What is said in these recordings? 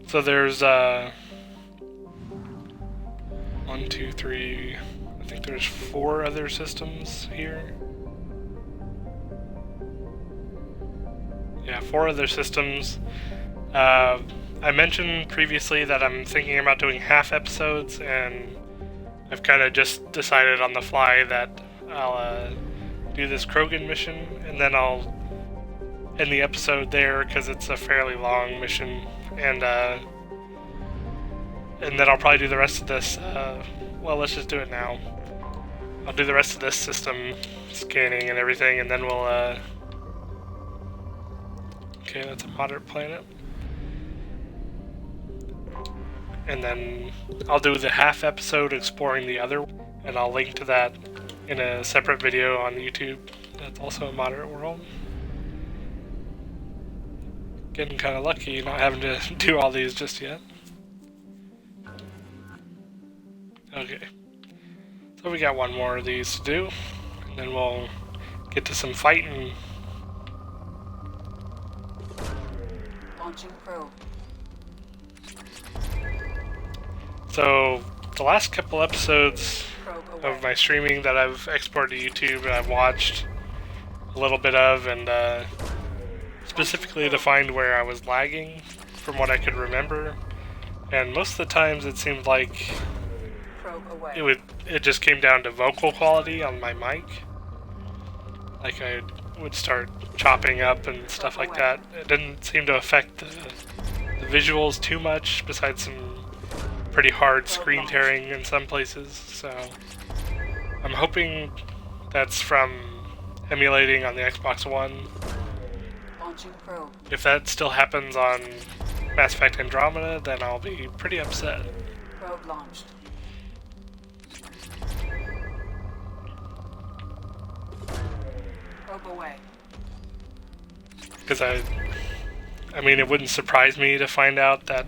So there's 1, 2, 3. I think there's 4 other systems here. Yeah, 4 other systems. I mentioned previously that I'm thinking about doing half episodes, and I've kind of just decided on the fly that I'll do this Krogan mission, and then I'll end the episode there because it's a fairly long mission, and then I'll probably do the rest of this. Well, let's just do it now. I'll do the rest of this system scanning and everything, and then we'll. Okay, that's a moderate planet. And then I'll do the half episode exploring the other, and I'll link to that in a separate video on YouTube. That's also a moderate world. Getting kind of lucky not having to do all these just yet. Okay. So we got one more of these to do, and then we'll get to some fighting. Launching probe. So, the last couple episodes of my streaming that I've exported to YouTube and I've watched a little bit of, and specifically to find where I was lagging from what I could remember. And most of the times it seemed like it just came down to vocal quality on my mic. Like I would start chopping up and stuff like that. It didn't seem to affect the visuals too much, besides some pretty hard screen tearing in some places. So I'm hoping that's from emulating on the Xbox One. If that still happens on Mass Effect Andromeda, then I'll be pretty upset. Probe launched. Probe away. Because I mean, it wouldn't surprise me to find out that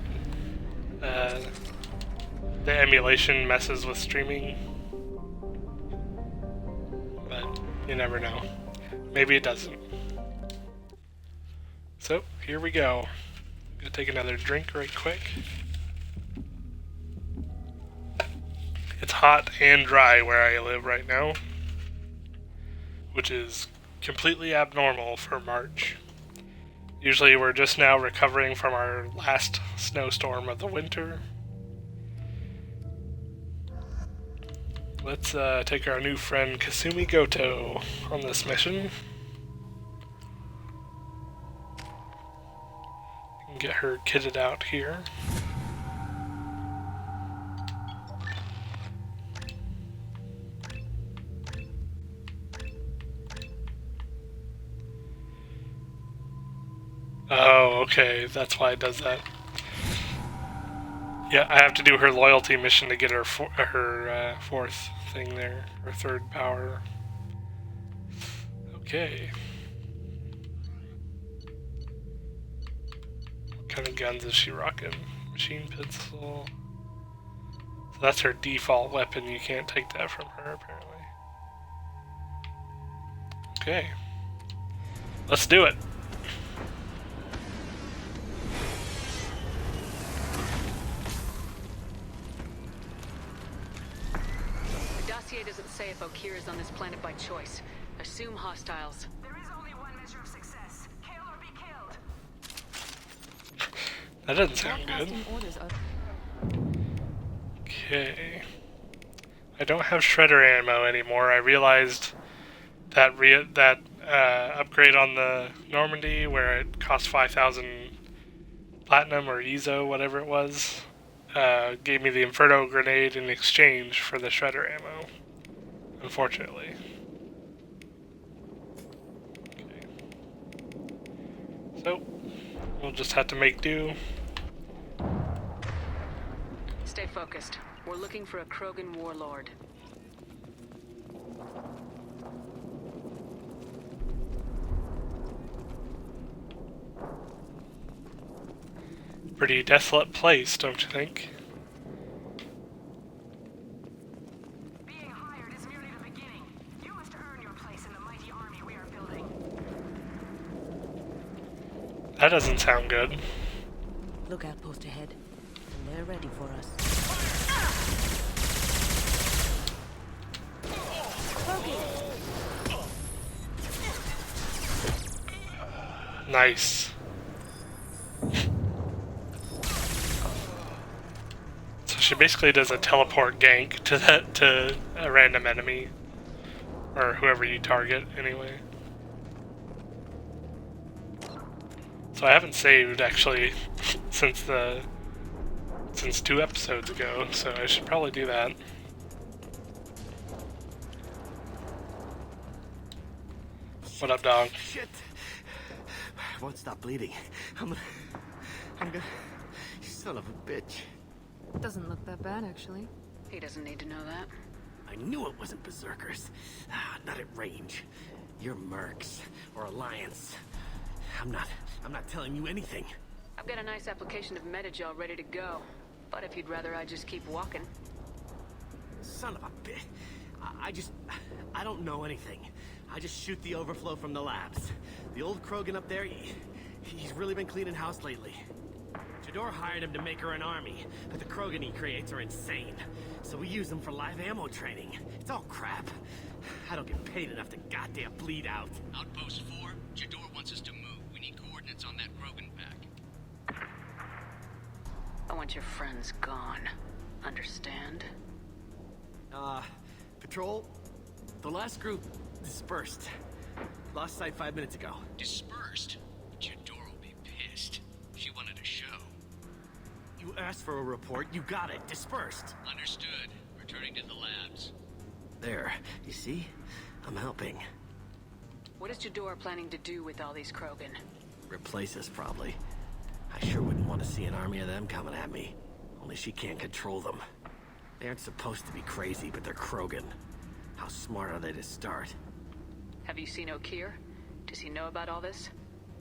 the emulation messes with streaming, but you never know. Maybe it doesn't. So, here we go. I'm gonna take another drink right quick. It's hot and dry where I live right now, which is completely abnormal for March. Usually we're just now recovering from our last snowstorm of the winter. Let's take our new friend Kasumi Goto on this mission. And get her kitted out here. Oh, okay, that's why it does that. Yeah, I have to do her loyalty mission to get her fourth thing there, her third power. Okay. What kind of guns is she rocking? Machine pistol. So that's her default weapon. You can't take that from her, apparently. Okay. Let's do it. Dossier doesn't say if Okir is on this planet by choice. Assume hostiles. There is only one measure of success. Kill or be killed. That doesn't sound good. Okay. I don't have shredder ammo anymore. I realized that upgrade on the Normandy where it cost 5,000 platinum or EZO, whatever it was, gave me the Inferno grenade in exchange for the shredder ammo, unfortunately. Okay. So, we'll just have to make do. Stay focused. We're looking for a Krogan warlord. Pretty desolate place, don't you think? Being hired is merely the beginning. You must earn your place in the mighty army we are building. That doesn't sound good. lookout post ahead, and they're ready for us. Nice. So she basically does a teleport gank to a random enemy, or whoever you target anyway. So I haven't saved actually since 2 episodes ago, so I should probably do that. What up, dog? Shit! I won't stop bleeding. I'm gonna... You son of a bitch. Doesn't look that bad, actually. He doesn't need to know that. I knew it wasn't berserkers. Not at range. You're mercs or Alliance. I'm not telling you anything. I've got a nice application of Metagel ready to go. But if you'd rather I just keep walking. Son of a bitch. I don't know anything. I just shoot the overflow from the labs. The old Krogan up there, he's really been cleaning house lately. Jador hired him to make her an army, but the Krogan he creates are insane. So we use them for live ammo training. It's all crap. I don't get paid enough to goddamn bleed out. Outpost 4, Jador wants us to move. We need coordinates on that Krogan pack. I want your friends gone. Understand? Patrol, the last group dispersed. Lost sight 5 minutes ago. Dispersed? Jador will be pissed. She wanted a show. You asked for a report, you got it. Dispersed. Understood. Returning to the labs. There, you see? I'm helping. What is Jador planning to do with all these Krogan? Replace us, probably. I sure wouldn't want to see an army of them coming at me. Only she can't control them. They aren't supposed to be crazy, but they're Krogan. How smart are they to start? Have you seen O'Keir? Does he know about all this?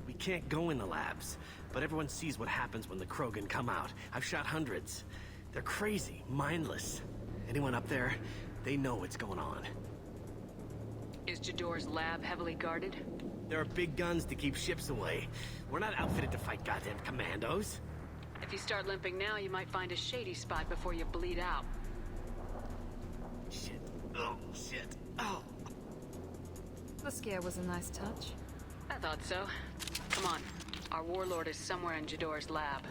We can't go in the labs, but everyone sees what happens when the Krogan come out. I've shot hundreds. They're crazy, mindless. Anyone up there, they know what's going on. Is Jador's lab heavily guarded? There are big guns to keep ships away. We're not outfitted to fight goddamn commandos. If you start limping now, you might find a shady spot before you bleed out. Shit. Oh, shit. Oh. The scare was a nice touch. I thought so. Come on. Our warlord is somewhere in Jador's lab.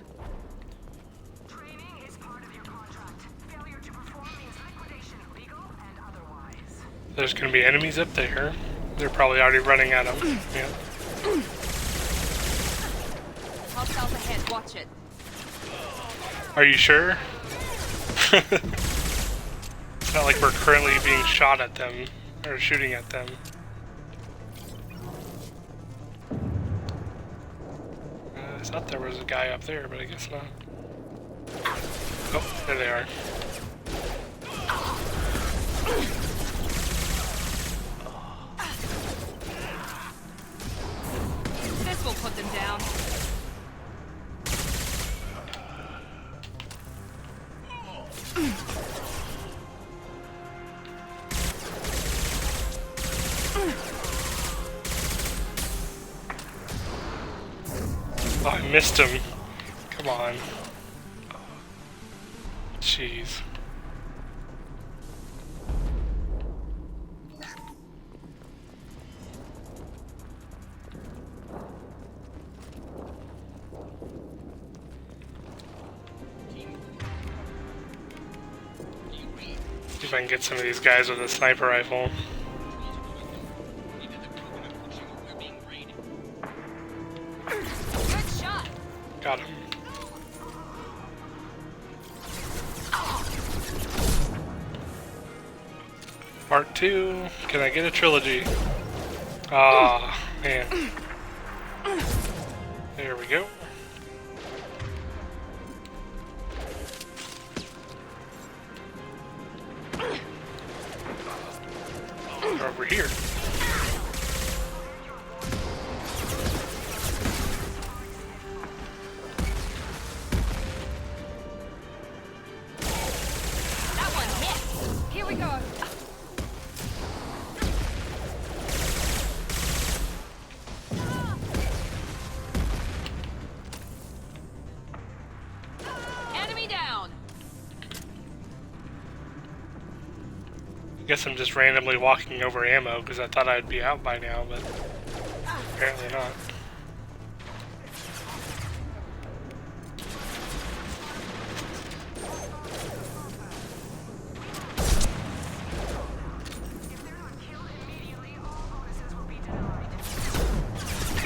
Training is part of your contract. Failure to perform means liquidation, legal and otherwise. There's gonna be enemies up there. They're probably already running at them. Yeah. Hostiles ahead, watch it. Are you sure? It's not like we're currently being shot at them or shooting at them. I thought there was a guy up there, but I guess not. Oh, there they are. This will put them down. Oh, I missed him. Come on. Jeez. See if I can get some of these guys with a sniper rifle. Good shot. Got him. Part 2. Can I get a trilogy? Ah, man. There we go. They're over here. That one hit. Here we go. guess I'm just randomly walking over ammo because I thought I'd be out by now, but apparently not.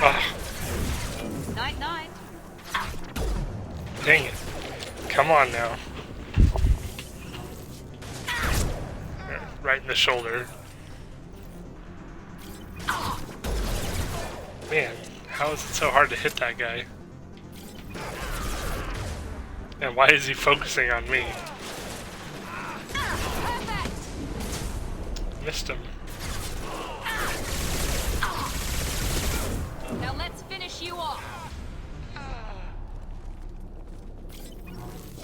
Oh, Night night. dang it. Come on now. Right in the shoulder. Man, how is it so hard to hit that guy? And why is he focusing on me? Perfect. Missed him. Now let's finish you off.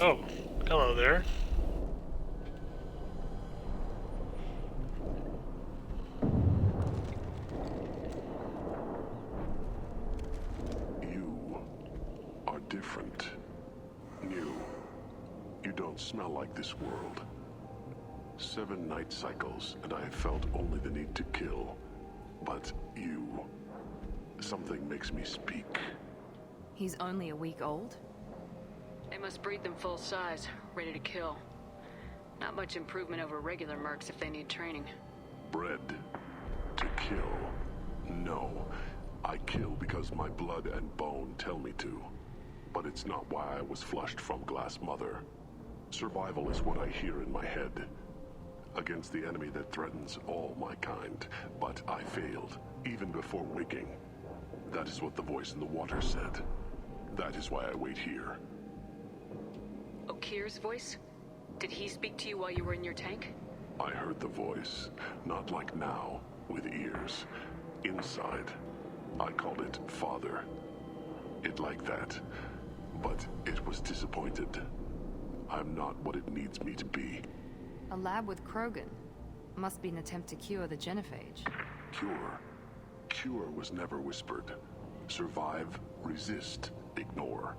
Oh, hello there. You are different. New. You don't smell like this world. 7 night cycles, and I have felt only the need to kill. But you... Something makes me speak. He's only a week old. They must breed them full size, ready to kill. Not much improvement over regular mercs if they need training. Bred to kill. No. I kill because my blood and bone tell me to. But it's not why I was flushed from Glass Mother. Survival is what I hear in my head. Against the enemy that threatens all my kind. But I failed, even before waking. That is what the voice in the water said. That is why I wait here. Okir's voice? Did he speak to you while you were in your tank? I heard the voice, not like now, with ears. Inside. I called it Father. It liked that. But it was disappointed. I'm not what it needs me to be. A lab with Krogan. Must be an attempt to cure the genophage. Cure. Cure was never whispered. Survive, resist, ignore.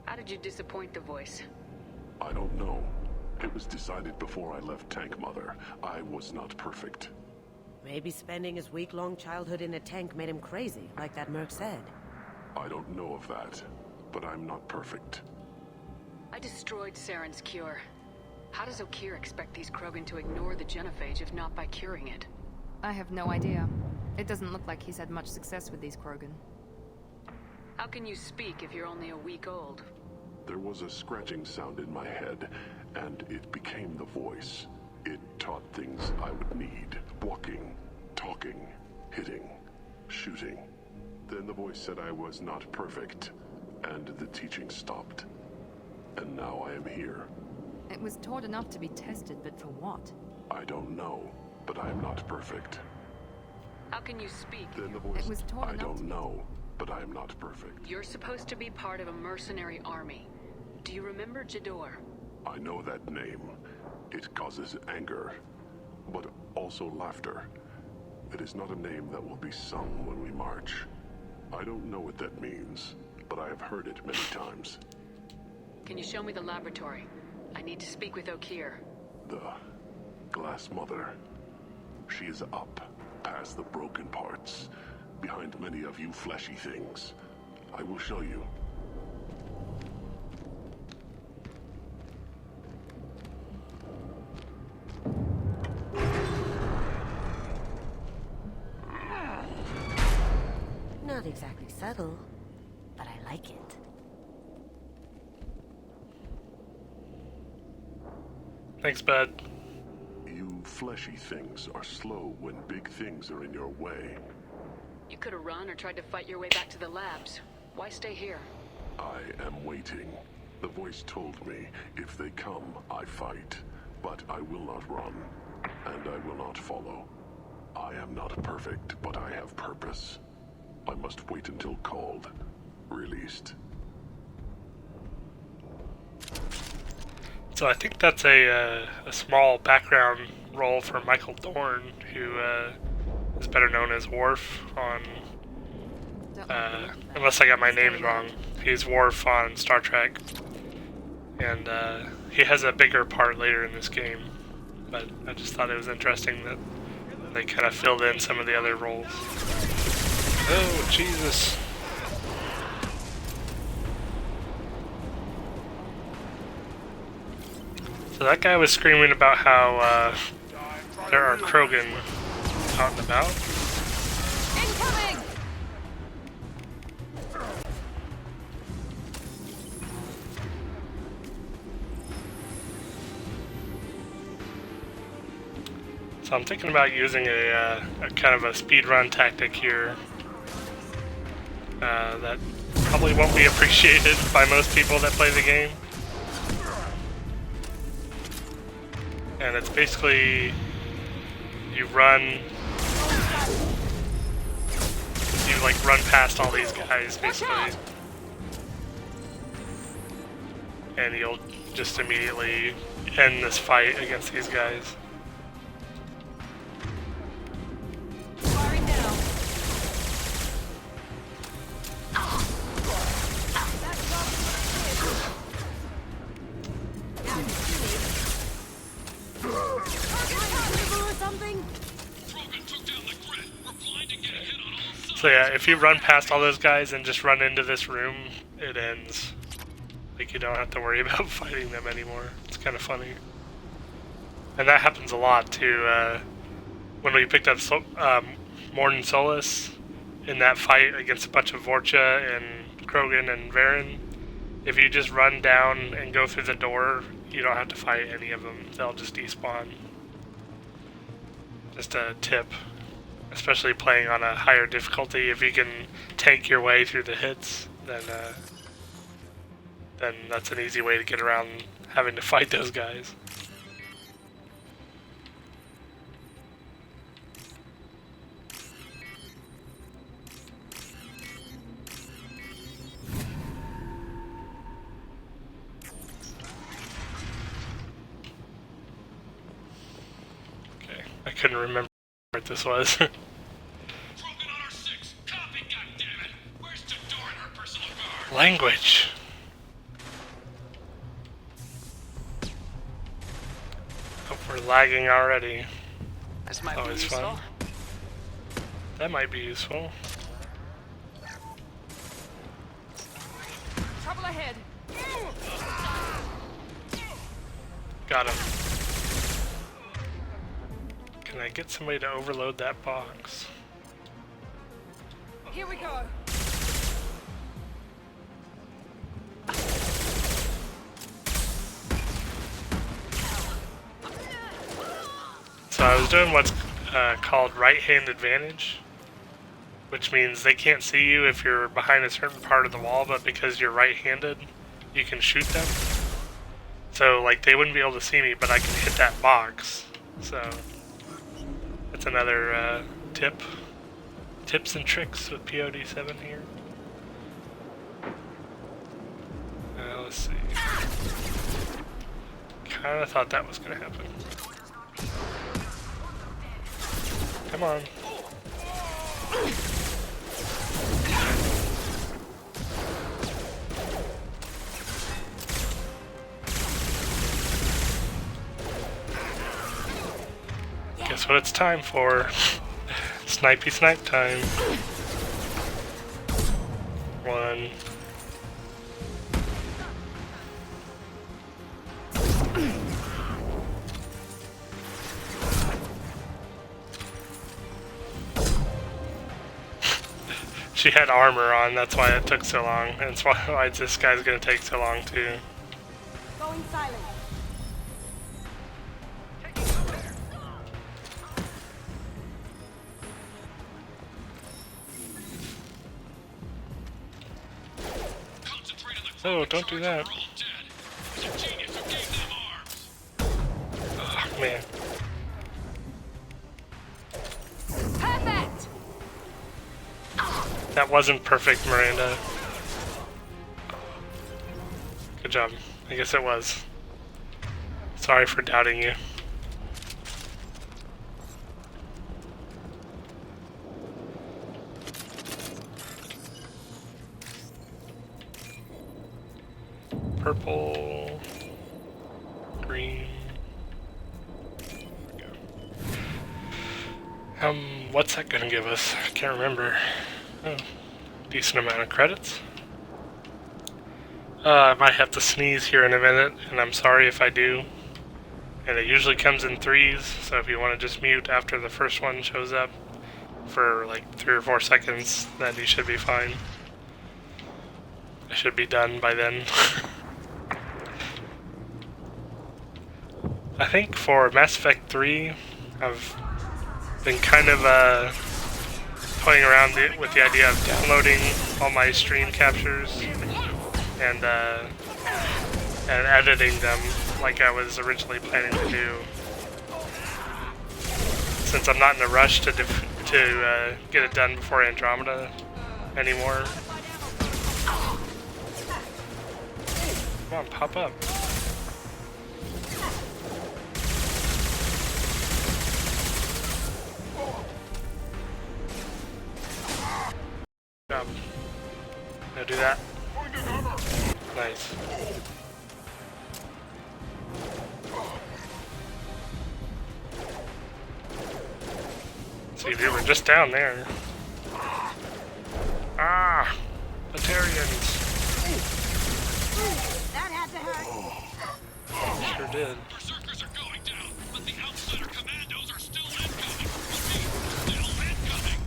How did you disappoint the voice? I don't know. It was decided before I left Tank Mother. I was not perfect. Maybe spending his week-long childhood in a tank made him crazy, like that merc said. I don't know of that, but I'm not perfect. I destroyed Saren's cure. How does Okir expect these Krogan to ignore the genophage if not by curing it? I have no idea. It doesn't look like he's had much success with these Krogan. How can you speak if you're only a week old? There was a scratching sound in my head, and it became the voice. It taught things I would need. Walking, talking, hitting, shooting. Then the voice said I was not perfect, and the teaching stopped. And now I am here. It was taught enough to be tested, but for what? I don't know, but I am not perfect. How can you speak? Then the voice, It was taught I enough don't to- know, but I am not perfect. You're supposed to be part of a mercenary army. Do you remember Jador? I know that name. It causes anger, but also laughter. It is not a name that will be sung when we march. I don't know what that means, but I have heard it many times. Can you show me the laboratory? I need to speak with Okir. The Glass Mother. She is up, past the broken parts, behind many of you fleshy things. I will show you. Not exactly subtle, but I like it. Thanks, bud. You fleshy things are slow when big things are in your way. You could have run or tried to fight your way back to the labs. Why stay here? I am waiting. The voice told me, if they come, I fight. But I will not run, and I will not follow. I am not perfect, but I have purpose. I must wait until called, released. So I think that's a small background role for Michael Dorn, who is better known as Worf on, unless I got my names wrong, he's Worf on Star Trek. And he has a bigger part later in this game. but I just thought it was interesting that they kind of filled in some of the other roles. Oh, Jesus. So that guy was screaming about how there are Krogan out and about. Incoming! So I'm thinking about using a kind of a speedrun tactic here that probably won't be appreciated by most people that play the game. And it's basically you run, like run past all these guys basically, and you'll just immediately end this fight against these guys. Firing now. So yeah, if you run past all those guys and just run into this room, it ends. Like, you don't have to worry about fighting them anymore. It's kind of funny. And that happens a lot too. When we picked up Morton Solus in that fight against a bunch of Vorcha and Krogan and Varen, if you just run down and go through the door, you don't have to fight any of them. They'll just despawn. Just a tip. Especially playing on a higher difficulty, if you can tank your way through the hits, then that's an easy way to get around having to fight those guys. Okay, I couldn't remember what this was. Language. Oh, we're lagging already. This might Always be useful. fun. That might be useful. Trouble ahead. Got him. Can I get somebody to overload that box? Here we go. So I was doing what's called right-hand advantage, which means they can't see you if you're behind a certain part of the wall, but because you're right-handed, you can shoot them. So, like, they wouldn't be able to see me, but I can hit that box. So, that's another tip. Tips and tricks with POD7 here. Let's see. Kinda thought that was gonna happen. Come on. Guess what it's time for? Snipey snipe time. One. She had armor on, that's why it took so long. And that's why this guy's gonna take so long too. Going silent. Oh, don't do that. Oh, man. Perfect. That wasn't perfect, Miranda. Good job. I guess it was. Sorry for doubting you. Purple, green. What's that gonna give us? I can't remember. Oh, decent amount of credits. I might have to sneeze here in a minute, and I'm sorry if I do. And it usually comes in threes, so if you want to just mute after the first one shows up for like 3 or 4 seconds, then you should be fine. I should be done by then. I think for Mass Effect 3, I've been kind of playing around with the idea of downloading all my stream captures and editing them like I was originally planning to do. Since I'm not in a rush to get it done before Andromeda anymore. Come on, pop up. Good job. Now do that. Nice. See, they were just down there. Ah! Batarians! That had to hurt. Sure did. Berserkers are going down, but the outsider commandos are still incoming. Repeat, still incoming.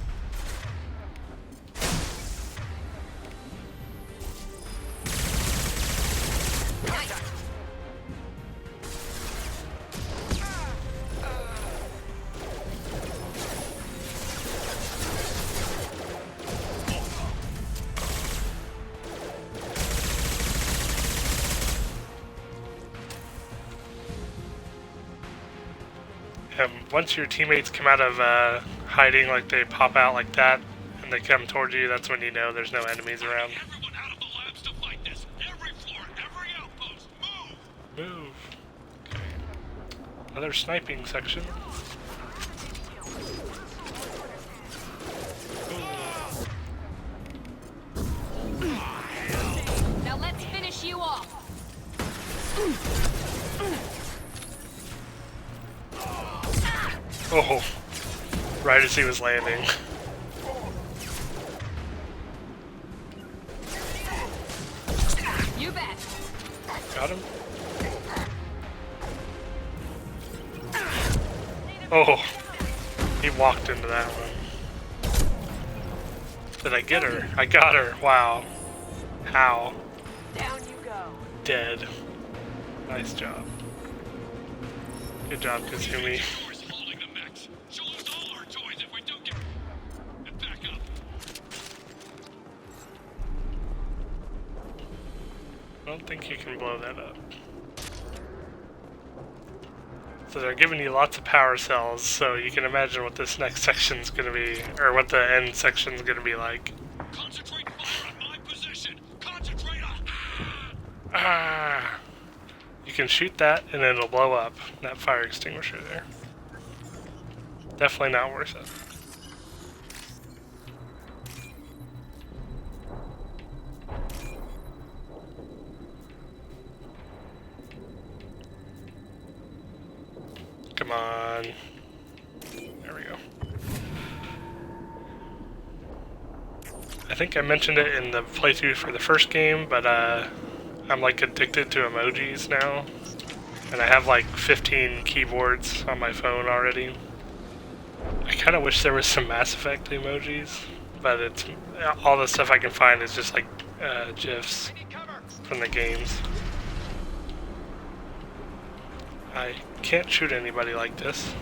Once your teammates come out of hiding, like they pop out like that, and they come towards you, that's when you know there's no enemies around. Everyone out of the labs to fight this. Every floor, every outpost, move! Move. Okay. Another sniping section. Now let's finish you off. Oh, right as he was landing. You bet. Got him? Oh, he walked into that one. Did I get her? I got her. Wow. How? Down you go. Dead. Nice job. Good job, Kazumi. Doors holding the mechs. She'll lose all our toys if we don't get... And back up. I don't think you can blow that up. So they're giving you lots of power cells, so you can imagine what this next section's gonna be, or what the end section's gonna be like. Concentrate fire on my position. Concentrate on... Ah! You can shoot that, and then it'll blow up, that fire extinguisher there. Definitely not worth it. Come on. There we go. I think I mentioned it in the playthrough for the first game, but I'm like addicted to emojis now. And I have like 15 keyboards on my phone already. I kind of wish there was some Mass Effect emojis, but it's all the stuff I can find is just like GIFs from the games. I can't shoot anybody like this.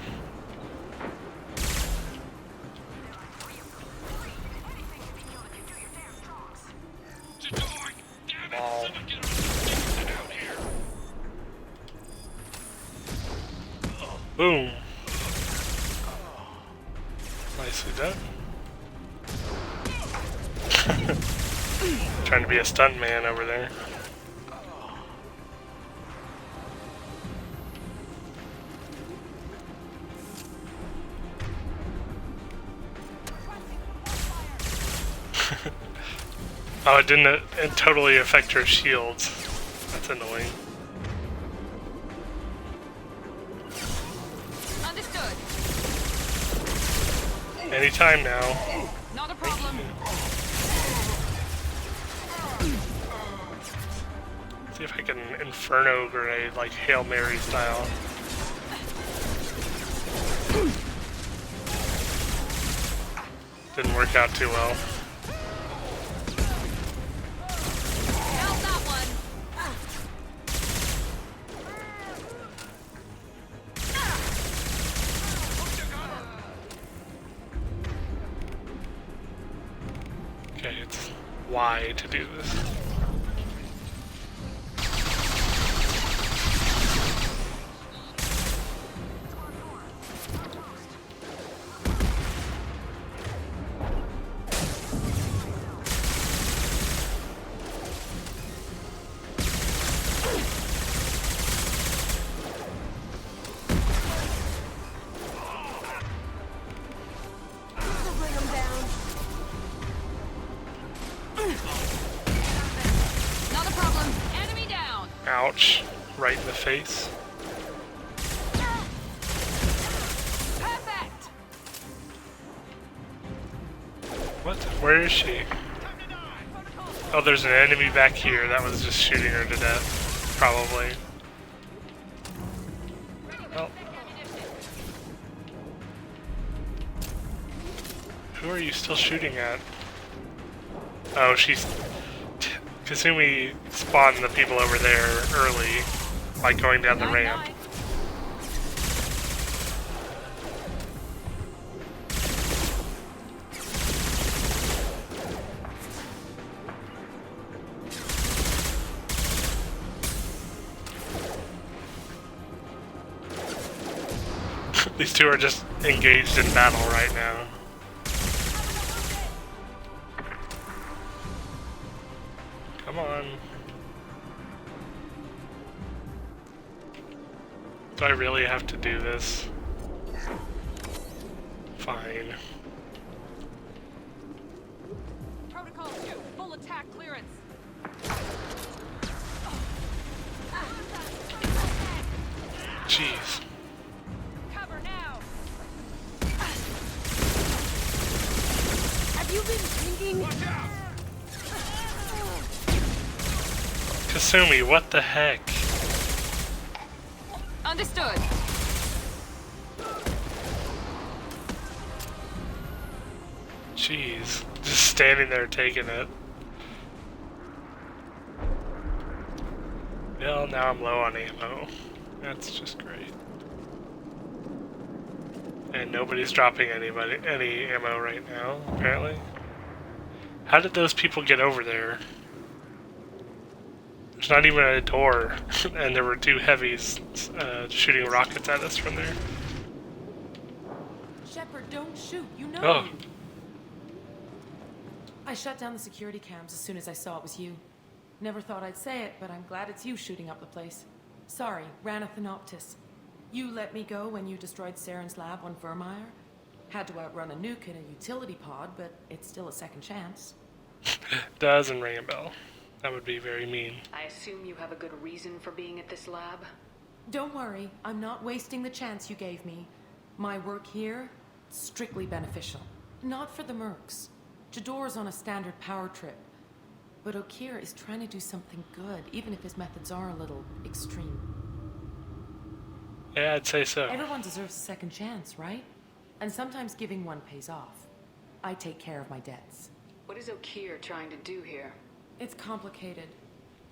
Ball. Boom. Nicely done. Trying to be a stunt man over there. Oh, it didn't totally affect her shields. That's annoying. Understood. Anytime now. Not a problem. See if I can Inferno grenade like Hail Mary style. Didn't work out too well. How's that one? Okay, it's Y to do this. Not a problem. Enemy down. Ouch. Right in the face. Perfect. What? Where is she? Oh, there's an enemy back here. That was just shooting her to death. Probably. Well. Who are you still shooting at? Oh, she's... Kasumi spawned the people over there early, like going down the ramp. These two are just engaged in battle right now. Come on. Do I really have to do this? Fine. Protocol 2, full attack clearance. Jeez. Cover now. Have you been thinking? Kasumi, what the heck? Understood. Jeez. Just standing there taking it. Well, now I'm low on ammo. That's just great. And nobody's dropping any ammo right now, apparently. How did those people get over there? There's not even a door, and there were two heavies shooting rockets at us from there. Shepard, don't shoot. You know. Oh, I shut down the security cams as soon as I saw it was you. Never thought I'd say it, but I'm glad it's you shooting up the place. Sorry, Ranathanoptis. You let me go when you destroyed Saren's lab on Vermeer. Had to outrun a nuke in a utility pod, but it's still a second chance. doesn't ring a bell. That would be very mean. I assume you have a good reason for being at this lab? Don't worry, I'm not wasting the chance you gave me. My work here, strictly beneficial. Not for the mercs. Jador's on a standard power trip. But Okir is trying to do something good, even if his methods are a little extreme. Yeah, I'd say so. Everyone deserves a second chance, right? And sometimes giving one pays off. I take care of my debts. What is Okir trying to do here? It's complicated.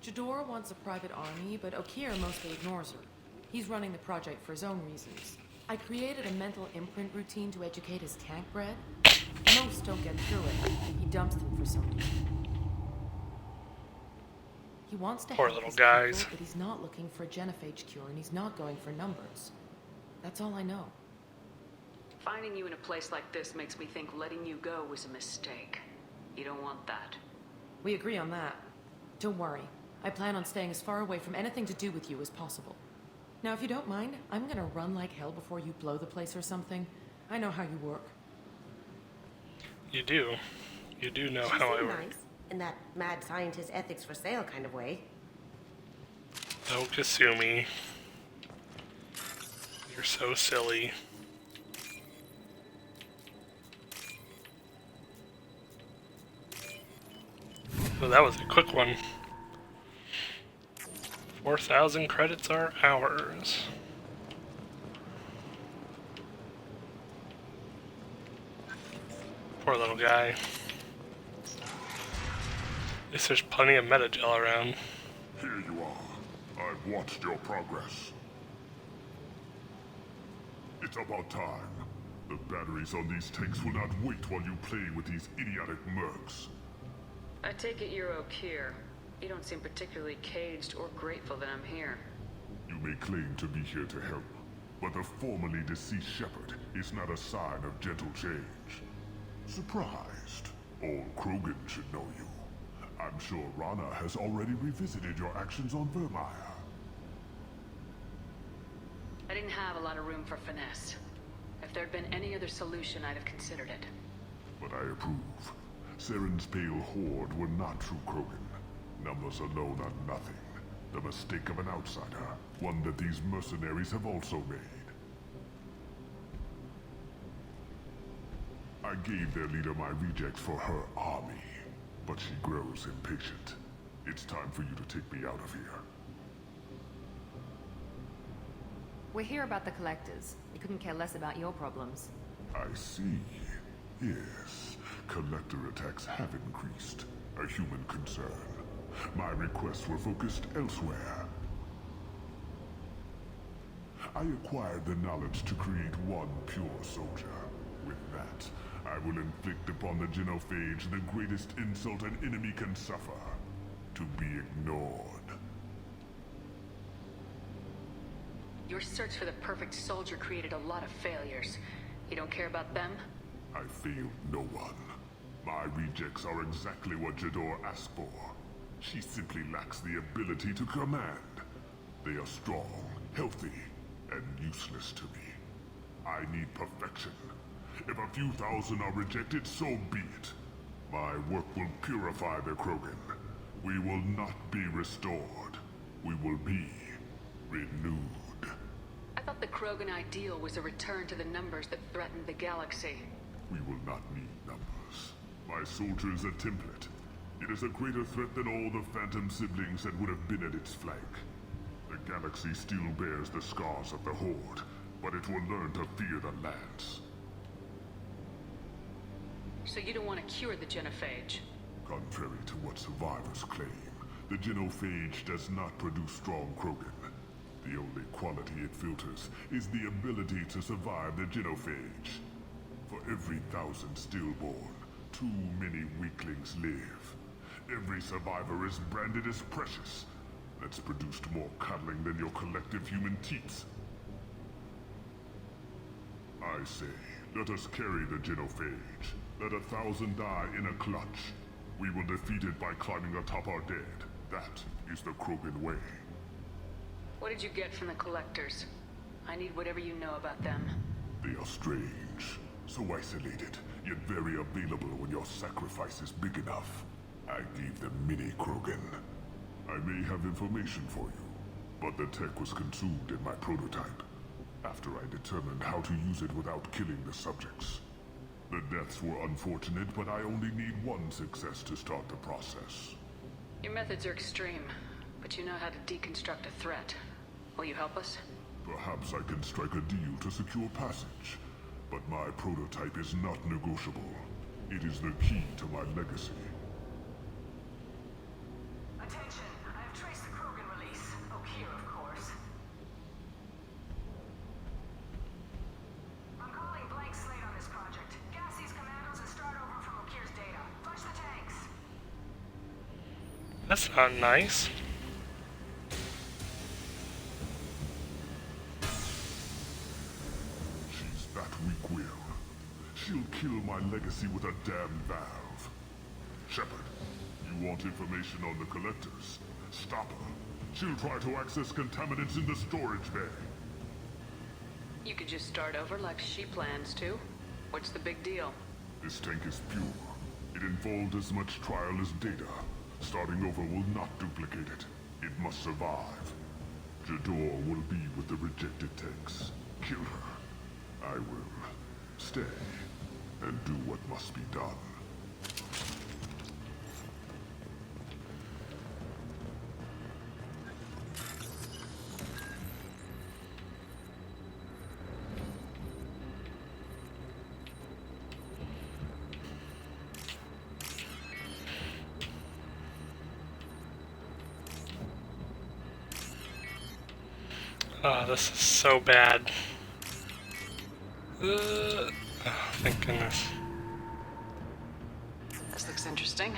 Jador wants a private army, but Okir mostly ignores her. He's running the project for his own reasons. I created a mental imprint routine to educate his tank bred. Most don't get through it. He dumps them for some reason. He wants to Poor help little his guys. people, but he's not looking for a genophage cure, and he's not going for numbers. That's all I know. Finding you in a place like this makes me think letting you go was a mistake. You don't want that. We agree on that. Don't worry. I plan on staying as far away from anything to do with you as possible. Now, if you don't mind, I'm gonna run like hell before you blow the place or something. I know how you work. You do. You do know She how I seemed work. nice, in that mad scientist ethics for sale kind of way. Oh, Kasumi. You're so silly. So that was a quick one. 4,000 credits are ours. Poor little guy. At least there's plenty of metagel around. Here you are. I've watched your progress. It's about time. The batteries on these tanks will not wait while you play with these idiotic mercs. I take it you're O'Keir. You don't seem particularly caged or grateful that I'm here. You may claim to be here to help, but the formerly deceased shepherd is not a sign of gentle change. Surprised? Old Krogan should know you. I'm sure Rana has already revisited your actions on Vermeer. I didn't have a lot of room for finesse. If there'd been any other solution, I'd have considered it. But I approve. Saren's pale horde were not true Krogan. Numbers alone are nothing. The mistake of an outsider, one that these mercenaries have also made. I gave their leader my rejects for her army, but she grows impatient. It's time for you to take me out of here. We're here about the collectors. We couldn't care less about your problems. I see. Yes, collector attacks have increased. A human concern. My requests were focused elsewhere. I acquired the knowledge to create one pure soldier. With that, I will inflict upon the genophage the greatest insult an enemy can suffer. To be ignored. Your search for the perfect soldier created a lot of failures. You don't care about them? I failed no one. My rejects are exactly what Jador asked for. She simply lacks the ability to command. They are strong, healthy, and useless to me. I need perfection. If a few thousand are rejected, so be it. My work will purify the Krogan. We will not be restored. We will be renewed. I thought the Krogan ideal was a return to the numbers that threatened the galaxy. We will not need numbers. My soldier is a template. It is a greater threat than all the Phantom siblings that would have been at its flank. The galaxy still bears the scars of the Horde, but it will learn to fear the Lance. So you don't want to cure the genophage? Contrary to what survivors claim, the genophage does not produce strong Krogan. The only quality it filters is the ability to survive the genophage. For every 1,000 stillborn, too many weaklings live. Every survivor is branded as precious. That's produced more cuddling than your collective human teats. I say, let us carry the genophage. Let 1,000 die in a clutch. We will defeat it by climbing atop our dead. That is the Krogan way. What did you get from the collectors? I need whatever you know about them. They are strange. So isolated, yet very available when your sacrifice is big enough. I gave them mini Krogan. I may have information for you, but the tech was consumed in my prototype, after I determined how to use it without killing the subjects. The deaths were unfortunate, but I only need one success to start the process. Your methods are extreme, but you know how to deconstruct a threat. Will you help us? Perhaps I can strike a deal to secure passage, but my prototype is not negotiable. It is the key to my legacy. Attention, I have traced the Krogan release. O'Keir, of course. I'm calling blank slate on this project. Gas these commandos and start over from O'Keir's data. Flush the tanks. That's not nice. She's that weak-willed. She'll kill my legacy with a damn valve. Shepard, you want information on the collectors? Stop her. She'll try to access contaminants in the storage bay. You could just start over like she plans to. What's the big deal? This tank is pure. It involved as much trial as data. Starting over will not duplicate it. It must survive. Jador will be with the rejected tanks. Kill her. I will stay and do what must be done. Oh, this is so bad. Oh, thank goodness. This looks interesting.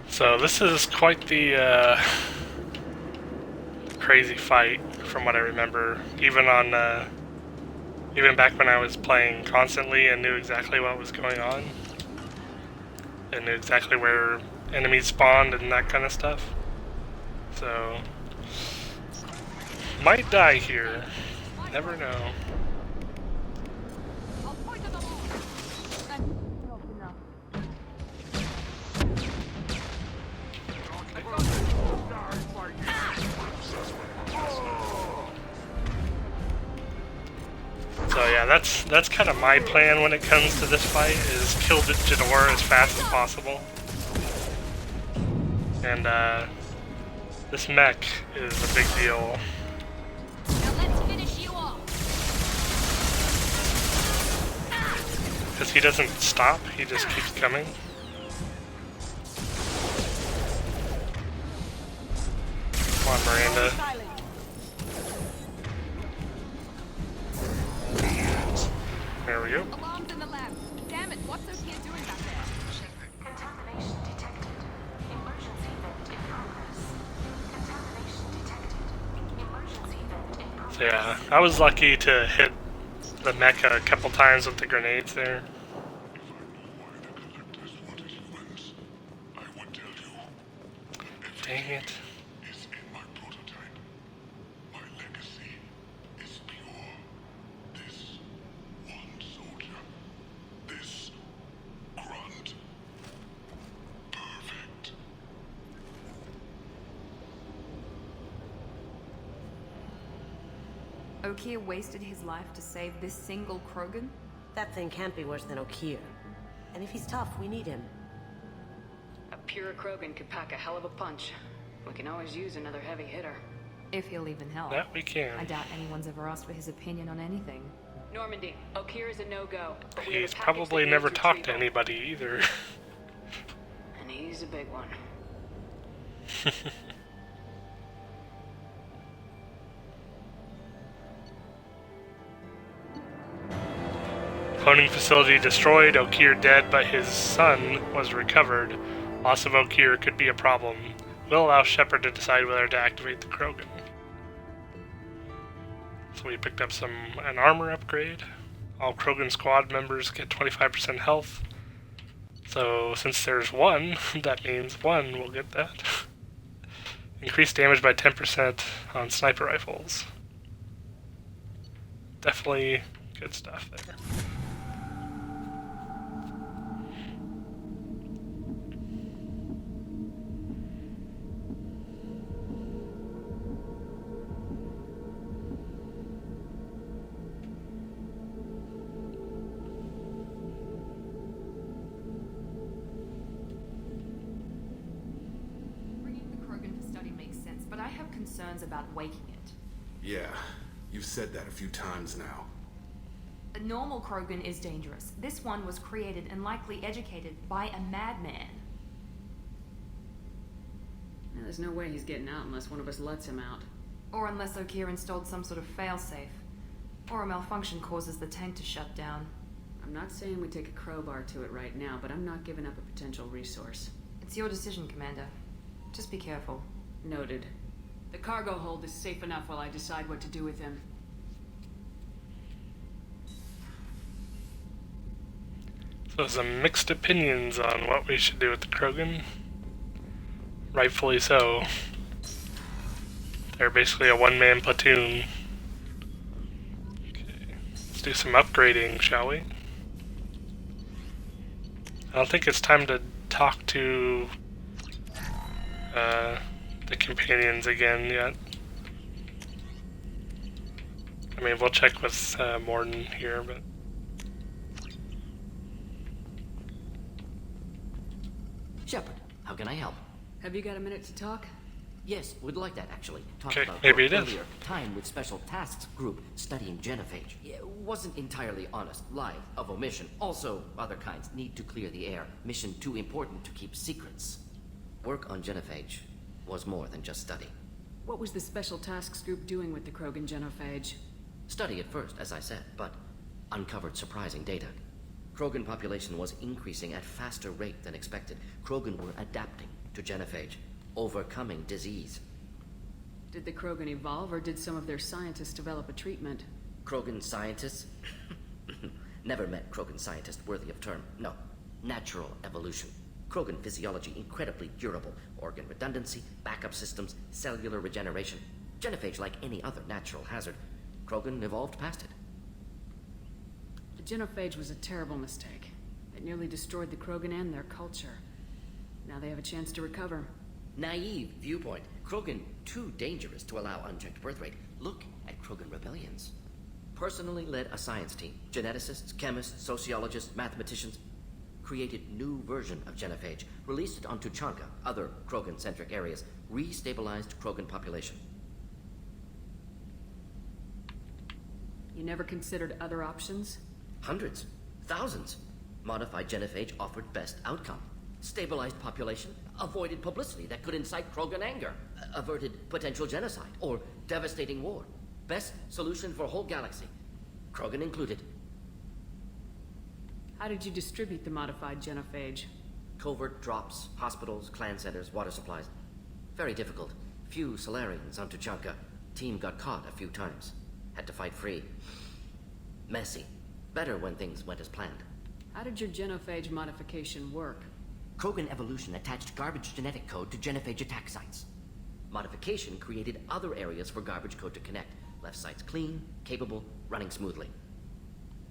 So this is quite the crazy fight, from what I remember. Even back when I was playing constantly and knew exactly what was going on, and knew exactly where enemies spawned and that kind of stuff. So might die here. Never know. So yeah, that's kind of my plan when it comes to this fight, is kill Jador as fast as possible. And this mech is a big deal. Now let's finish you off. Because he doesn't stop, he just keeps coming. Come on, Miranda. There we go. Alarms in the lab. Damn it, what's those kids doing back there? Contamination detected. Emergency vent in progress. Contamination detected. Emergency vent in progress. So yeah, I was lucky to hit the mecha a couple times with the grenades there. Dang it. Is in my prototype. My legacy is pure. This one soldier. This grunt. Perfect. Okier wasted his life to save this single Krogan? That thing can't be worse than Okier. And if he's tough, we need him. A pure Krogan could pack a hell of a punch. We can always use another heavy hitter. If he'll even help. That we can. I doubt anyone's ever asked for his opinion on anything. Normandy, Okier is a no-go. But we have a He's package probably that never needs talked to retrieval. anybody either. And he's a big one. Cloning facility destroyed, Okier dead, but his son was recovered. Loss of Okier could be a problem. Will allow Shepard to decide whether to activate the Krogan. So we picked up an armor upgrade. All Krogan squad members get 25% health. So since there's one, that means one will get that. Increased damage by 10% on sniper rifles. Definitely good stuff there. Bringing the Krogan to study makes sense, but I have concerns about waking it. Yeah, you've said that a few times now. A normal Krogan is dangerous. This one was created and likely educated by a madman. Yeah, there's no way he's getting out unless one of us lets him out. Or unless Okier installed some sort of failsafe. Or a malfunction causes the tank to shut down. I'm not saying we take a crowbar to it right now, but I'm not giving up a potential resource. It's your decision, Commander. Just be careful. Noted. The cargo hold is safe enough while I decide what to do with him. So some mixed opinions on what we should do with the Krogan. Rightfully so. They're basically a one-man platoon. Okay, let's do some upgrading, shall we? I don't think it's time to talk to the companions again yet. I mean, we'll check with Morden here, but... Shepard, how can I help? Have you got a minute to talk? Yes, would like that actually. Talk Okay, about maybe your it is. earlier time with Special Tasks Group studying genophage. It wasn't entirely honest, lied, of omission. Also, other kinds need to clear the air. Mission too important to keep secrets. Work on genophage was more than just study. What was the Special Tasks Group doing with the Krogan genophage? Study at first, as I said, but uncovered surprising data. Krogan population was increasing at faster rate than expected. Krogan were adapting to genophage, overcoming disease. Did the Krogan evolve, or did some of their scientists develop a treatment? Krogan scientists? Never met Krogan scientist worthy of term. No. Natural evolution. Krogan physiology incredibly durable. Organ redundancy, backup systems, cellular regeneration. Genophage like any other natural hazard. Krogan evolved past it. The genophage was a terrible mistake. It nearly destroyed the Krogan and their culture. Now they have a chance to recover. Naive viewpoint. Krogan too dangerous to allow unchecked birth rate. Look at Krogan rebellions. Personally led a science team. Geneticists, chemists, sociologists, mathematicians. Created new version of genophage. Released it on Tuchanka, other Krogan-centric areas. Restabilized Krogan population. You never considered other options? Hundreds. Thousands. Modified genophage offered best outcome. Stabilized population, avoided publicity that could incite Krogan anger, averted potential genocide, or devastating war. Best solution for whole galaxy. Krogan included. How did you distribute the modified genophage? Covert drops, hospitals, clan centers, water supplies. Very difficult. Few Solarians on Tuchanka. Team got caught a few times. Had to fight free. Messy. Better when things went as planned. How did your genophage modification work? Krogan evolution attached garbage genetic code to genophage attack sites. Modification created other areas for garbage code to connect. Left sites clean, capable, running smoothly.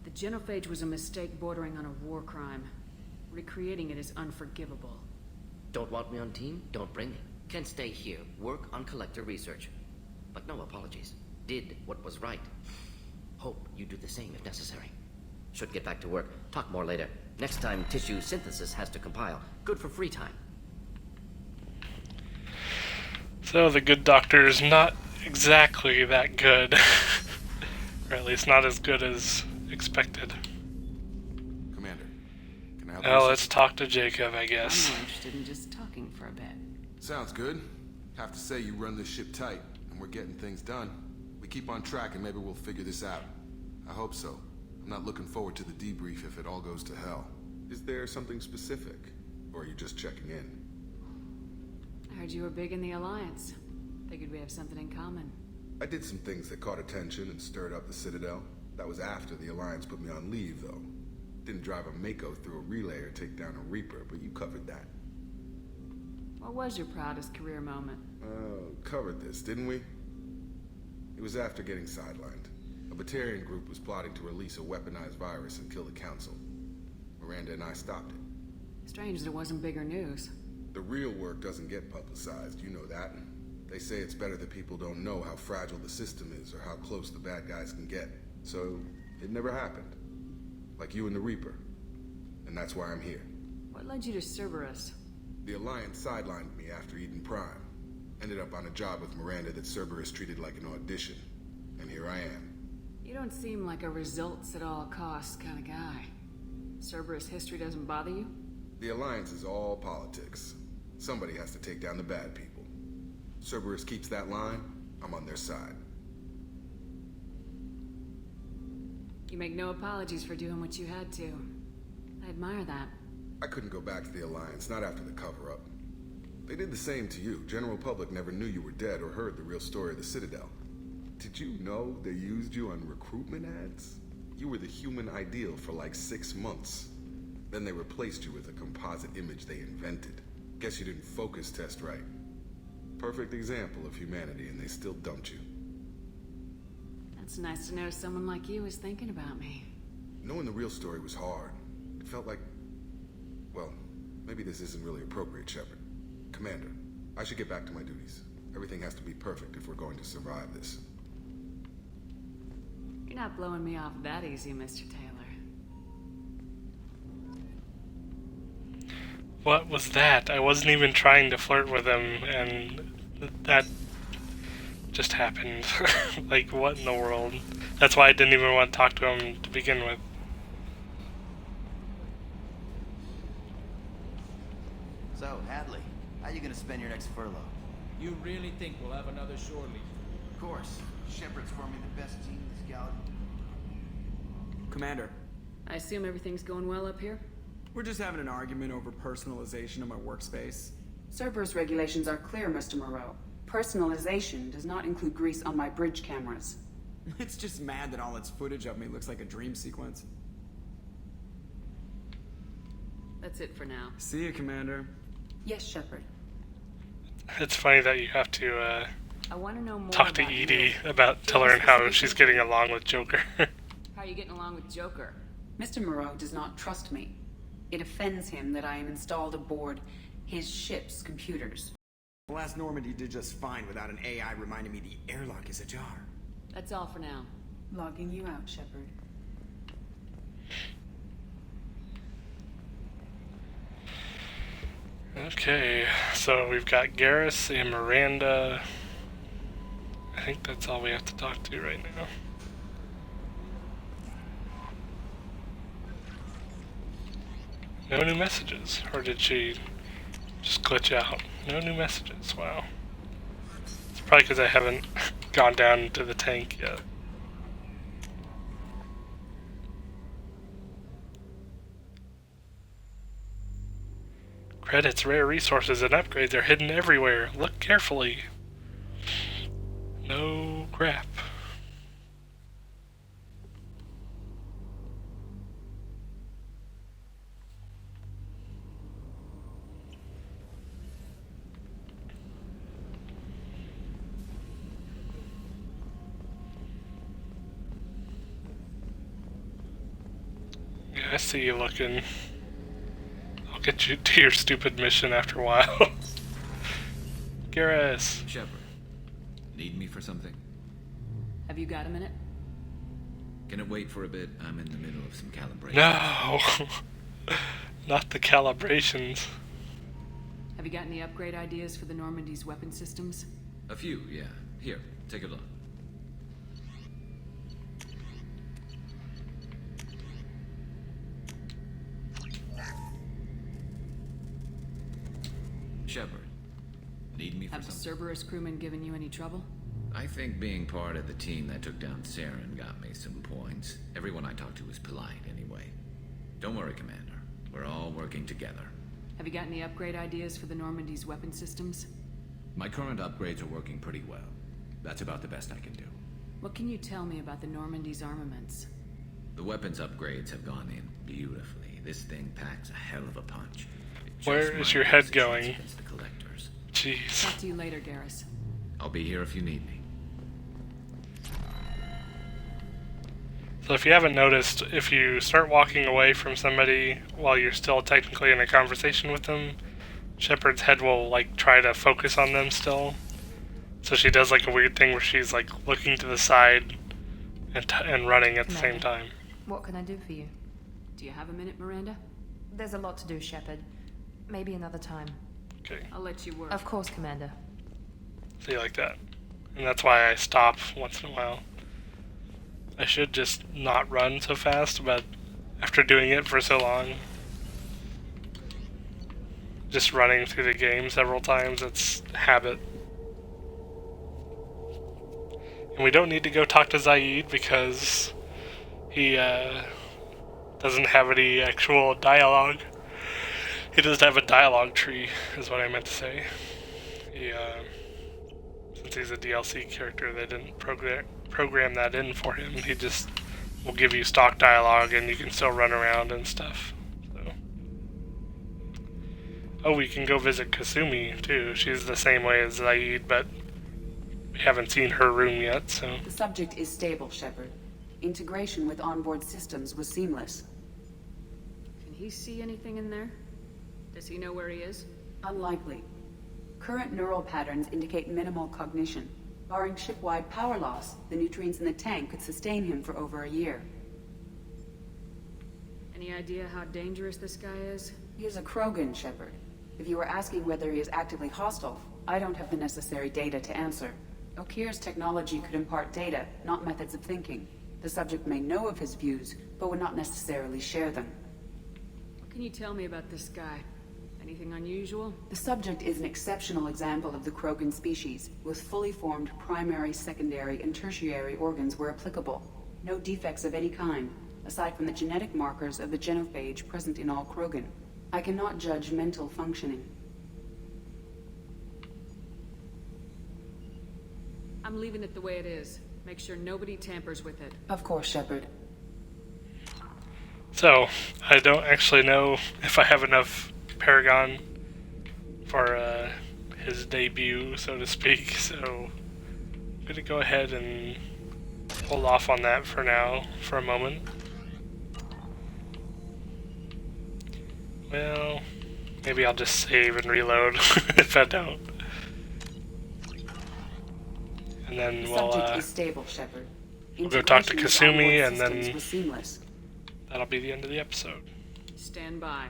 The genophage was a mistake bordering on a war crime. Recreating it is unforgivable. Don't want me on team? Don't bring me. Can stay here, work on collector research. But no apologies. Did what was right. Hope you do the same if necessary. Should get back to work. Talk more later. Next time, tissue synthesis has to compile. Good for free time. So the good doctor's not exactly that good. Or at least not as good as expected. Commander, can I help Well, you? let's talk to Jacob, I guess. I'm more interested in just talking for a bit. Sounds good. Have to say you run this ship tight, and we're getting things done. We keep on track and maybe we'll figure this out. I hope so. I'm not looking forward to the debrief if it all goes to hell. Is there something specific? Or are you just checking in? I heard you were big in the Alliance. Figured we have something in common. I did some things that caught attention and stirred up the Citadel. That was after the Alliance put me on leave, though. Didn't drive a Mako through a relay or take down a Reaper, but you covered that. What was your proudest career moment? Covered this, didn't we? It was after getting sidelined. A Batarian group was plotting to release a weaponized virus and kill the Council. Miranda and I stopped it. Strange there wasn't bigger news. The real work doesn't get publicized, you know that. They say it's better that people don't know how fragile the system is or how close the bad guys can get. So, it never happened. Like you and the Reaper. And that's why I'm here. What led you to Cerberus? The Alliance sidelined me after Eden Prime. Ended up on a job with Miranda that Cerberus treated like an audition. And here I am. You don't seem like a results at all costs kind of guy. Cerberus history doesn't bother you? The Alliance is all politics. Somebody has to take down the bad people. Cerberus keeps that line, I'm on their side. You make no apologies for doing what you had to. I admire that. I couldn't go back to the Alliance, not after the cover-up. They did the same to you. General public never knew you were dead or heard the real story of the Citadel. Did you know they used you on recruitment ads? You were the human ideal for like 6 months. Then they replaced you with a composite image they invented. Guess you didn't focus test right. Perfect example of humanity, and they still dumped you. It's nice to know someone like you is thinking about me. Knowing the real story was hard. It felt like... Well, maybe this isn't really appropriate, Shepard. Commander, I should get back to my duties. Everything has to be perfect if we're going to survive this. You're not blowing me off that easy, Mr. Taylor. What was that? I wasn't even trying to flirt with him, and that just happened. Like, what in the world? That's why I didn't even want to talk to him to begin with. So, Hadley, I How you gonna spend your next furlough? You really think we'll have another shore leave? Of course. Shepard's forming the best team in this galaxy. Commander, I assume everything's going well up here? we're just having an argument over personalization of my workspace. Cerberus regulations are clear, Mr. Moreau. Personalization does not include grease on my bridge cameras. It's just mad that all its footage of me looks like a dream sequence. That's it for now. See you, Commander. Yes, Shepard. It's funny that you have to I want to know more talk to about Edie you. about to learn how she's getting along with Joker. How are you getting along with Joker? Mr. Moreau does not trust me. It offends him that I am installed aboard his ship's computers. The last Normandy did just fine without an AI reminding me the airlock is ajar. That's all for now. Logging you out, Shepard. Okay, so we've got Garrus and Miranda. I think that's all we have to talk to right now. No new messages, or did she just glitch out? No new messages, wow. It's probably because I haven't gone down into the tank yet. Credits, rare resources, and upgrades are hidden everywhere. Look carefully. No crap. Yeah, I see you looking. I'll get you to your stupid mission after a while. Garrus. Shepard, need me for something? Have you got a minute? Can it wait for a bit? I'm in the middle of some calibration. No! Not the calibrations. Have you got any upgrade ideas for the Normandy's weapon systems? A few, yeah. Here, take a look. Shepard, need me for Have the something? Cerberus crewmen given you any trouble? I think being part of the team that took down Saren got me some points. Everyone I talked to was polite anyway. Don't worry, Commander. We're all working together. Have you got any upgrade ideas for the Normandy's weapon systems? My current upgrades are working pretty well. That's about the best I can do. What can you tell me about the Normandy's armaments? The weapons upgrades have gone in beautifully. This thing packs a hell of a punch. Where is your head going? Against the collectors. Jeez. Talk to you later, Garrus. I'll be here if you need me. So if you haven't noticed, if you start walking away from somebody while you're still technically in a conversation with them, Shepard's head will like try to focus on them still. So she does like a weird thing where she's like looking to the side and running at the same time. What can I do for you? Do you have a minute, Miranda? There's a lot to do, Shepard. Maybe another time. Okay. I'll let you work. Of course, Commander. See, like that. And that's why I stop once in a while. I should just not run so fast, but after doing it for so long, just running through the game several times, it's habit. And we don't need to go talk to Zaid because he doesn't have any actual dialogue. He doesn't have a dialogue tree, is what I meant to say. He, since he's a DLC character, they didn't program that in for him. He just will give you stock dialogue and you can still run around and stuff. So. Oh, we can go visit Kasumi too. She's the same way as Zaid, but we haven't seen her room yet, so. The subject is stable, Shepard. Integration with onboard systems was seamless. Can he see anything in there? Does he know where he is? Unlikely. Current neural patterns indicate minimal cognition. Barring ship-wide power loss, the nutrients in the tank could sustain him for over a year. Any idea how dangerous this guy is? He is a Krogan, Shepard. If you were asking whether he is actively hostile, I don't have the necessary data to answer. Okir's technology could impart data, not methods of thinking. The subject may know of his views, but would not necessarily share them. What can you tell me about this guy? Anything unusual? The subject is an exceptional example of the Krogan species, with fully formed primary, secondary, and tertiary organs where applicable. No defects of any kind, aside from the genetic markers of the genophage present in all Krogan. I cannot judge mental functioning. I'm leaving it the way it is. Make sure nobody tampers with it. Of course, Shepard. So, I don't actually know if I have enough Paragon for his debut, so to speak, so I'm gonna go ahead and hold off on that for now, for a moment. Well, maybe I'll just save and reload if I don't. And then The subject is stable, Shepard. we'll go talk to Integration with Kasumi, onboard and systems then was seamless. that'll be the end of the episode. Stand by.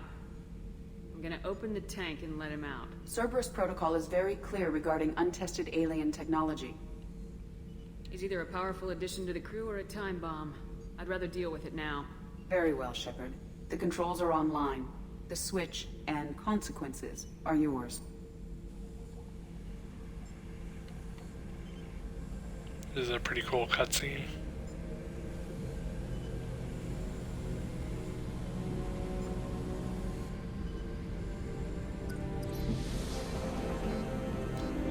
I'm gonna open the tank and let him out. Cerberus protocol is very clear regarding untested alien technology. He's either a powerful addition to the crew or a time bomb. I'd rather deal with it now. Very well, Shepard. The controls are online. The switch and consequences are yours. This is a pretty cool cutscene.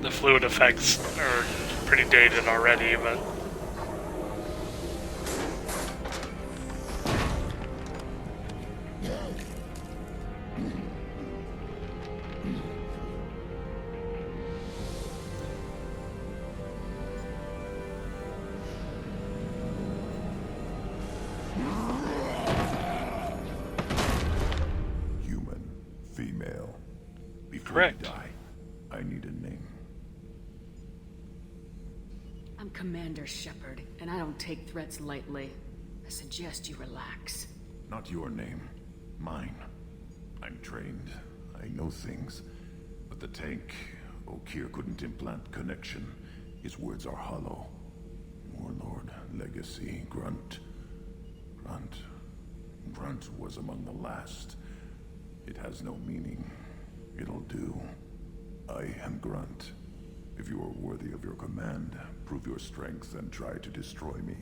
The fluid effects are pretty dated already, but Human, female. Before correct. you die, I need a name. I'm Commander Shepard, and I don't take threats lightly. I suggest you relax. Not your name. Mine. I'm trained. I know things. But the tank, Okeer couldn't implant connection. His words are hollow. Warlord, Legacy, Grunt. Grunt was among the last. It has no meaning. It'll do. I am Grunt. If you are worthy of your command, prove your strength and try to destroy me.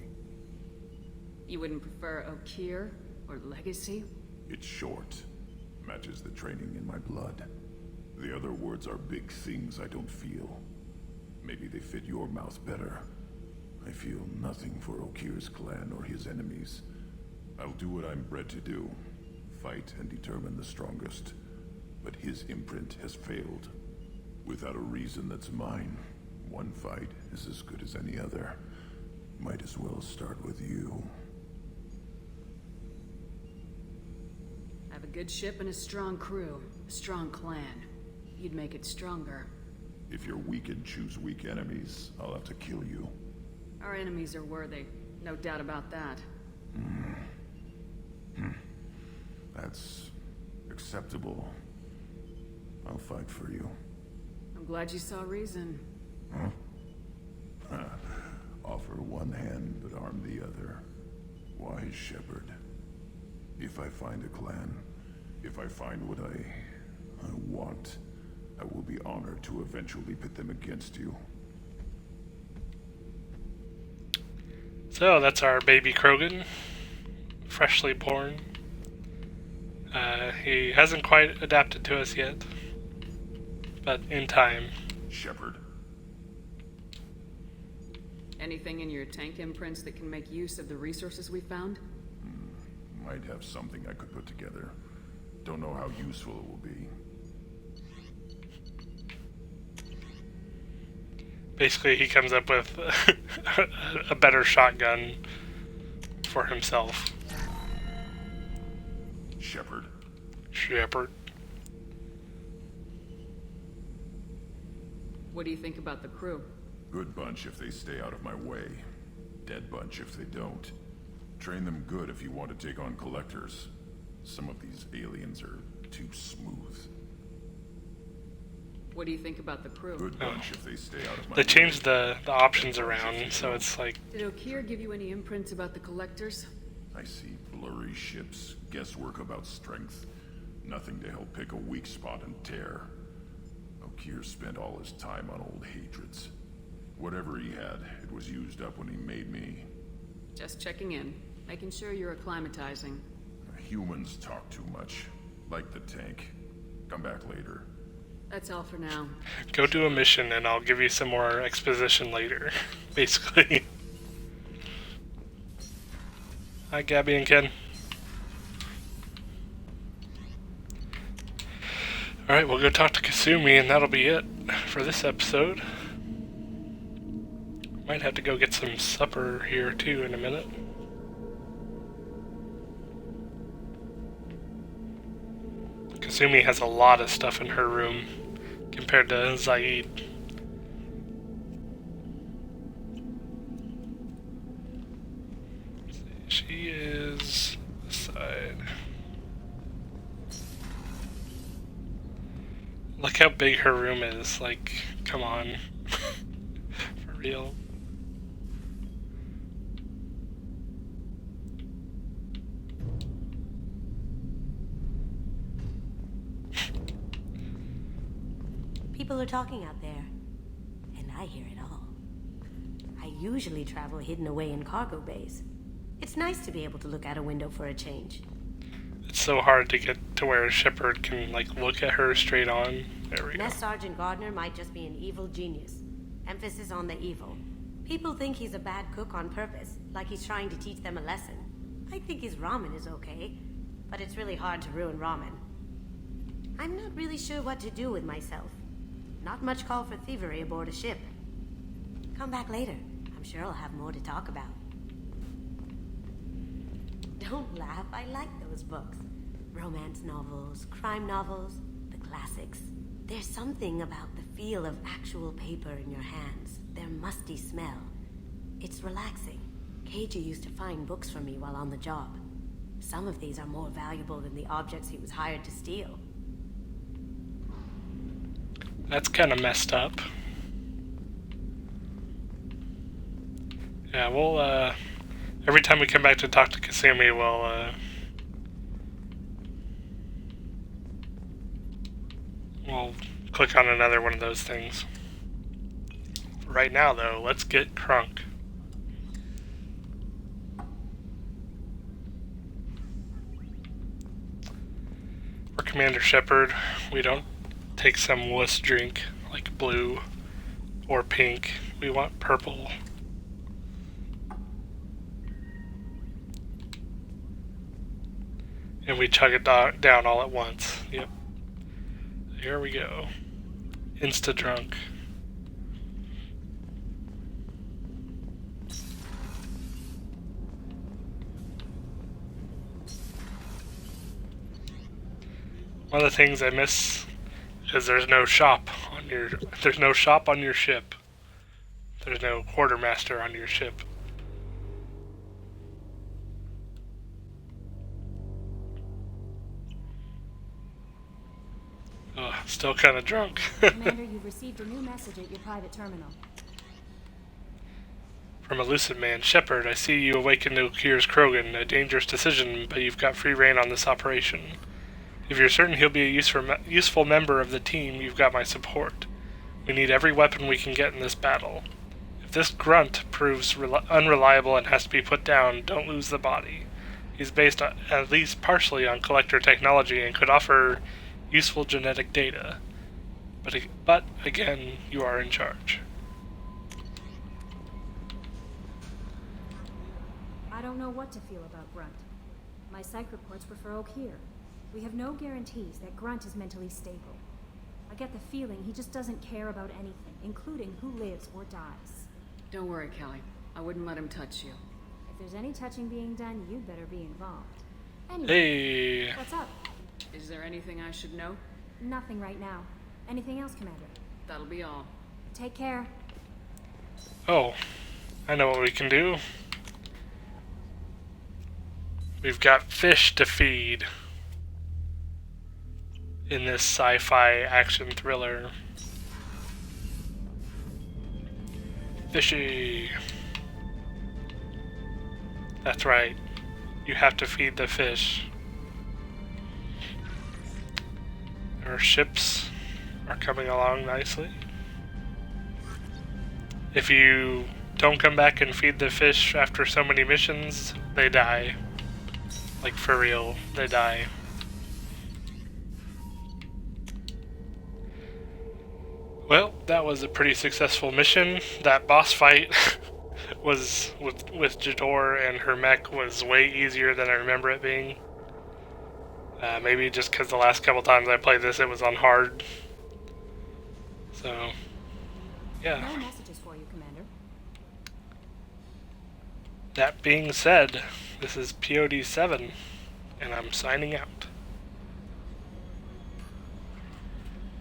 You wouldn't prefer Okeer or Legacy? It's short. Matches the training in my blood. The other words are big things I don't feel. Maybe they fit your mouth better. I feel nothing for Okeer's clan or his enemies. I'll do what I'm bred to do. Fight and determine the strongest. But his imprint has failed. Without a reason that's mine, one fight is as good as any other. Might as well start with you. I have a good ship and a strong crew. A strong clan. You'd make it stronger. If you're weak and choose weak enemies, I'll have to kill you. Our enemies are worthy. No doubt about that. That's acceptable. I'll fight for you. I'm glad you saw reason. Huh? Offer one hand, but arm the other. Wise Shepard. If I find a clan, if I find what I want, I will be honored to eventually pit them against you. So that's our baby Krogan, freshly born. He hasn't quite adapted to us yet, but in time. Shepard. Anything in your tank imprints that can make use of the resources we found? Might have something I could put together. Don't know how useful it will be. Basically, he comes up with a better shotgun for himself. Shepard. Shepard. What do you think about the crew? Good bunch if they stay out of my way. Dead bunch if they don't. Train them good if you want to take on collectors. Some of these aliens are too smooth. What do you think about the crew? Good bunch if they stay out of my They way. changed the options around, so it's like... Did Okeer give you any imprints about the collectors? I see blurry ships, guesswork about strength. Nothing to help pick a weak spot and tear. Okier spent all his time on old hatreds. Whatever he had, it was used up when he made me. Just checking in, making sure you're acclimatizing. Humans talk too much. Like the tank. Come back later. That's all for now. Go do a mission and I'll give you some more exposition later, basically. Hi, Gabby and Ken. Alright, we'll go talk to Kasumi and that'll be it for this episode. Might have to go get some supper here too in a minute. Kasumi has a lot of stuff in her room compared to Zaid. She is this side. Look how big her room is, like, come on. For real. People are talking out there, and I hear it all. I usually travel hidden away in cargo bays. It's nice to be able to look out a window for a change. It's so hard to get to where a shepherd can, like, look at her straight on. There we go. Mess Sergeant Gardner might just be an evil genius. Emphasis on the evil. People think he's a bad cook on purpose, like he's trying to teach them a lesson. I think his ramen is okay, but it's really hard to ruin ramen. I'm not really sure what to do with myself. Not much call for thievery aboard a ship. Come back later. I'm sure I'll have more to talk about. Don't laugh, I like those books. Romance novels, crime novels, the classics. There's something about the feel of actual paper in your hands, their musty smell. It's relaxing. Keiji used to find books for me while on the job. Some of these are more valuable than the objects he was hired to steal. That's kind of messed up. Yeah, we'll, every time we come back to talk to Kasumi, we'll click on another one of those things. Right now, though, let's get crunk. We're Commander Shepard. We don't take some wuss drink like blue or pink. We want purple. And we chug it down all at once. Yep. Here we go. Insta drunk. One of the things I miss is there's no shop on your ship. There's no quartermaster on your ship. Oh, still kind of drunk. Commander, you've received a new message at your private terminal. From Elusive Man, Shepard, I see you awakened Okir's Krogan. A dangerous decision, but you've got free reign on this operation. If you're certain he'll be a useful member of the team, you've got my support. We need every weapon we can get in this battle. If this grunt proves unreliable and has to be put down, don't lose the body. He's based at least partially on collector technology and could offer useful genetic data. But again, you are in charge. I don't know what to feel about Grunt. My psych reports were for Okier. We have no guarantees that Grunt is mentally stable. I get the feeling he just doesn't care about anything, including who lives or dies. Don't worry, Kelly. I wouldn't let him touch you. If there's any touching being done, you'd better be involved. Anyway, hey. What's up? Is there anything I should know? Nothing right now. Anything else, Commander? That'll be all. Take care. Oh, I know what we can do. We've got fish to feed in this sci-fi action thriller. Fishy. That's right. You have to feed the fish. Our ships are coming along nicely. If you don't come back and feed the fish after so many missions, they die. Like, for real, they die. Well, that was a pretty successful mission. That boss fight was with Jador and her mech was way easier than I remember it being. Maybe just because the last couple times I played this, it was on hard. So, yeah. No messages for you, Commander. That being said, this is POD7, and I'm signing out.